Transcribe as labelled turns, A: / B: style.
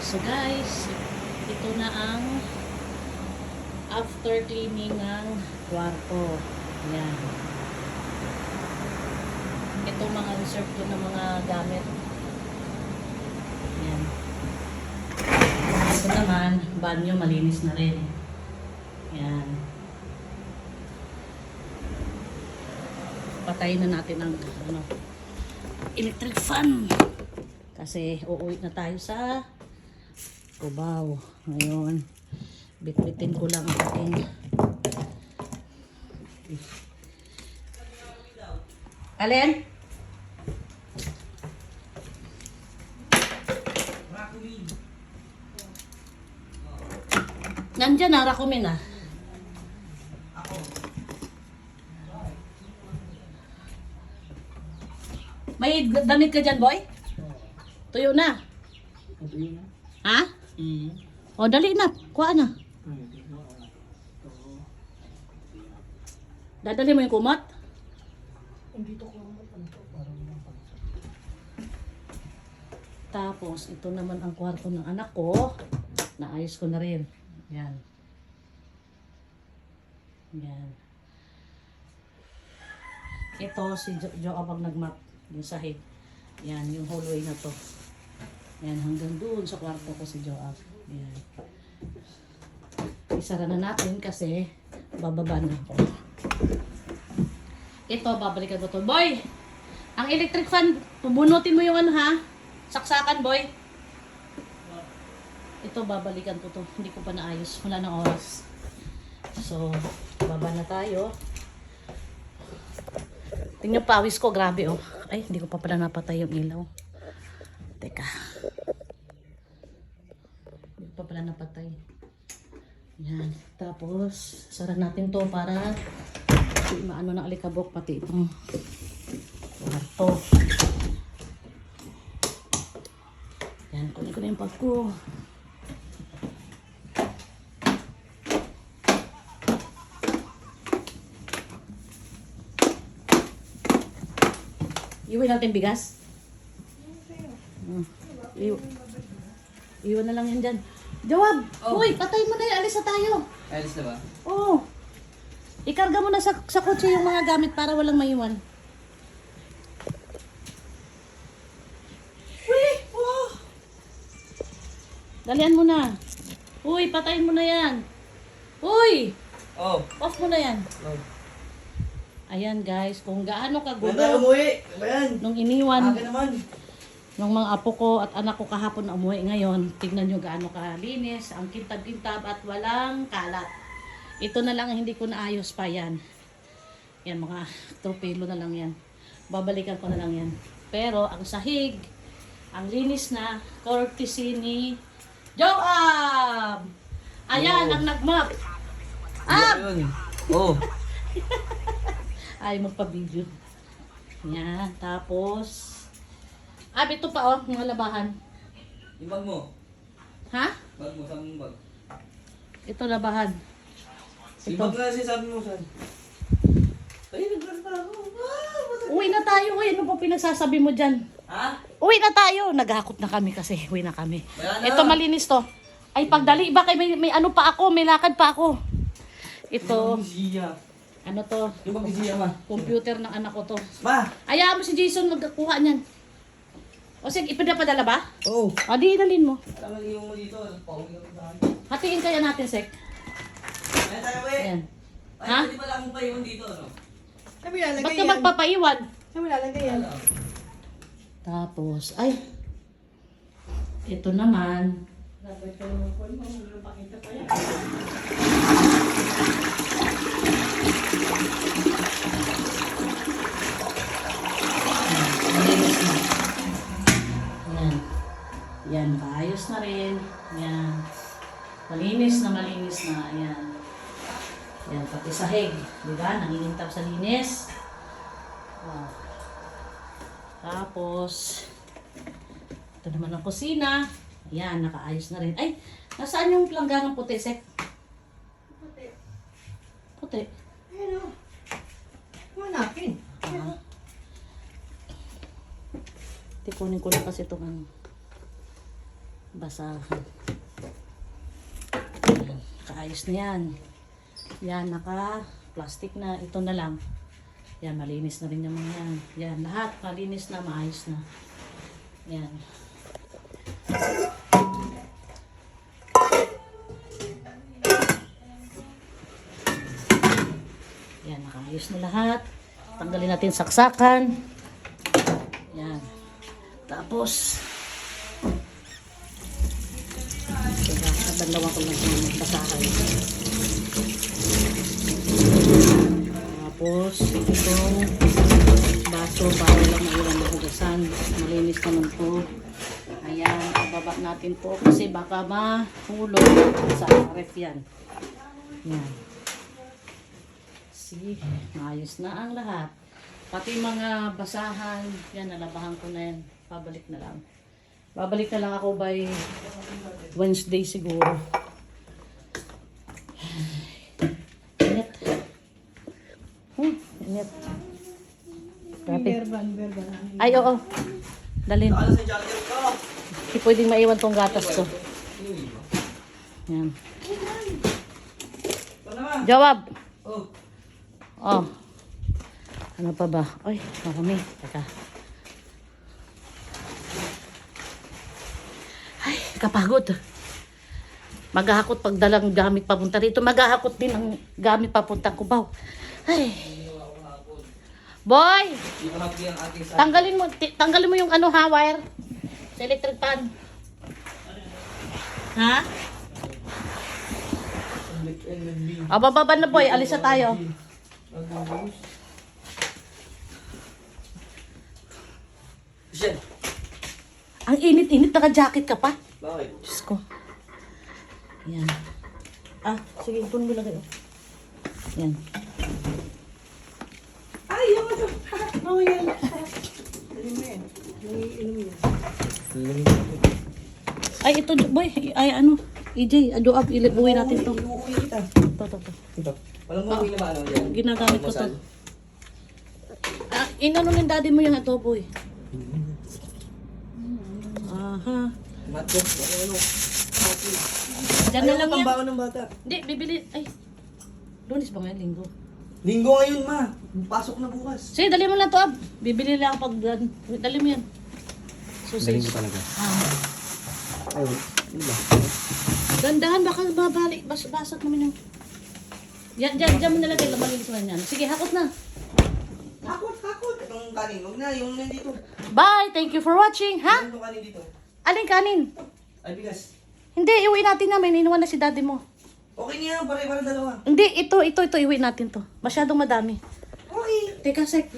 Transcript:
A: So guys, ito na ang after cleaning ng kwarto. Yan. Ito mga reserve ko ng mga gamit. Yan. Ito naman, banyo malinis na rin. Yan. Patayin na natin ang electric fan. Kasi uuwi na tayo sa Cubao. Ngayon, bitbitin ko lang ang aking alin? Nandyan na, rakumin na. May damit ka dyan, boy? Tuyo na.
B: Tuyo na?
A: Ha? O, dali na. Kuha na. Dadali mo yung kumot?
B: Dito ko naman ito.
A: Tapos, ito naman ang kwarto ng anak ko. Naayos ko na rin. Yan. Yan. Ito, si Jo abang nagmap. Yung sahig. Yan, yung hallway na to. Yan, hanggang doon sa kwarto ko si Joab. Yan. Isara na natin kasi bababa na ako. Ito, babalikan ko to. Boy! Ang electric fan, pubunutin mo yung ano ha? Saksakan, boy. Ito, babalikan ko to. Hindi ko pa naayos. Wala nang oras. So, baba na tayo. Tingnan yung pawis ko, grabe oh. Ay, hindi ko pa pala napatay yung ilaw. Teka. Hindi ko pa pala napatay. Yan. Tapos, sara natin to para maano ng alikabok pati itong kwarto. Yan, kunin ko na yung pag ko. Iwan natin bigas. Iwan na lang yan dyan. Jawab!
B: Oh.
A: Uy, patay mo na yan. Alis na tayo.
B: Alis na ba?
A: Oo. Ikarga mo na sa kotse yung mga gamit para walang maiwan. Uy! Oh! Dalian mo na. Uy, patayin mo na yan. Uy!
B: Oh.
A: Off mo na yan.
B: Oh.
A: Ayan guys, kung gaano
B: Ba't
A: kagulo
B: tayo umuwi? Ano ba yan?
A: nung iniwan
B: Akin naman.
A: ng mga apo ko at anak ko kahapon na umuwi ngayon, tignan nyo gaano kalinis, ang kintab-kintab at walang kalat. Ito na lang ang hindi ko naayos pa yan. Yan, mga tropelo na lang yan. Babalikan ko na lang yan. Pero ang sahig, ang linis na, courtesy ni Joab! Ayan,
B: Oh.
A: ang nagmap.
B: Yun. Oh.
A: Ay, magpa-video. Yan, tapos ito pa oh, mga labahan.
B: Yung bag mo.
A: Ha?
B: Bag mo, saan mong bag?
A: Ito labahan.
B: Yung bag nga sabi mo, saan? Ay, naglas pa ako.
A: Uwi na tayo. Uy, ano pa pinagsasabi mo dyan?
B: Ha?
A: Uwi na tayo. Naghakot na kami kasi. Uwi na kami.
B: Wala na.
A: Ito malinis to. Ay, pagdali. Baka may ano pa ako. May lakad pa ako. Ito,
B: Yung bag ni Gia.
A: ano to?
B: Yung bag ni Gia, ma.
A: Computer ng anak ko to.
B: Ma!
A: Ayaw mo si Jason magkuha niyan. O sige, ipadala ba?
B: Oh.
A: O, di dalhin mo.
B: Alam mo yung mo dito. Pauwi ka sa akin.
A: Hatiin kaya natin, Sek.
B: Ayan tayo, we.
A: Ayan.
B: Ay,
A: Ha?
B: pwede pala akong paiwan dito, ano?
C: Sabi lalagay
A: Ba't ka
C: yan.
A: magpapaiwan?
C: Sabi lalagay yan.
A: Tapos, ay, ito naman. Malinis na. Yan. Yan, kaayos na rin. Yan. Malinis na. Yan. Yan, pati sahig. Diba? Nangingintab sa linis. Wow. Tapos, ito naman ang kusina. Ayan, nakaayos na rin. Ay, nasaan yung langganang puti, Sek?
C: Puti.
A: Puti.
C: Ayun o. Manapin.
A: Tikunin ko lang kasi itong ano. basahan. Yan. Kaayos na yan. Yan, naka-plastic na. Ito na lang. Yan, malinis na rin yung mga yan. Yan, lahat malinis na, maayos na. Yan. Yan, nakaayos na lahat. Tanggalin natin saksakan. Yan. Tapos, dalawa ko lang yung basahan. Tapos, itong baso para lang maiwan na hugasan. Malinis naman to. Ayan, ibaba natin to kasi baka mahulog sa ref yan. Yan. See, maayos na ang lahat. Pati mga basahan, yan, nalabahan ko na yan. Pabalik na lang. Babalik na lang ako by Wednesday siguro. Init. Init. Grabe.
C: Berban.
A: Ay, oo. Dalhin.
B: Saan sa jacket ko?
A: Hindi pwedeng maiwan tong gatas ko. Yan.
B: Ito naman.
A: Jawab.
B: Oh.
A: Oh. Ano pa ba? Ay, marami. Teka. Ay, kapagod. Maghahakot pagdalang gamit papunta rito. Maghahakot din ang gamit papuntang Cubao. Ay. Boy!
B: Hindi ko nakapili ang ating sa...
A: Tanggalin mo yung ano ha, wire. Sa electric pan. Ha? Bababa na boy. Alis na tayo.
B: Shen.
A: Ang init-init. Naka-jacket ka pa.
B: Bakit?
A: Diyos ko. Yan. Ah, sige. Tunog mo lagay. Yan.
C: Ay, yung ito. Oh, yan. Dali mo yan. Inom yan.
A: Ay, ito, boy. Ay, ano. EJ, adoab. Uwi natin to.
C: Inuuwi kita.
A: To.
B: Ito. Walang mawin na ba ano yan?
A: Ginagamit ko to. Ah, inano ng daddy mo yung ito, boy. Aha.
B: Matko. Ano?
A: Diyan na lang yan.
C: Pambaon ng bata.
A: Hindi, bibili. Ay. Lunes ba ngayon? Linggo.
B: Linggo ngayon ma. Pasok na bukas.
A: Sige, dali mo lang to, ab. Bibili lang pag dali mo yan. Sausage.
B: talaga.
A: Ah.
B: Ay, ano ba?
A: Dandahan, baka babalik. Basat naman yung... Diyan mo nalagay. Malinis mo yan. Sige, hakot na.
B: Hakot. Itong kanin. Huwag na. Yung nandito.
A: Bye! Thank you for watching, ha?
B: Itong kanin dito.
A: Aling kanin?
B: Ay, bigas.
A: Hindi, iuwi natin na. May iniwan na si daddy mo.
B: Okay niya. Pare-pare dalawa.
A: Hindi, ito. Iuwi natin to. Masyadong madami.
B: Okay.
A: Teka, sec.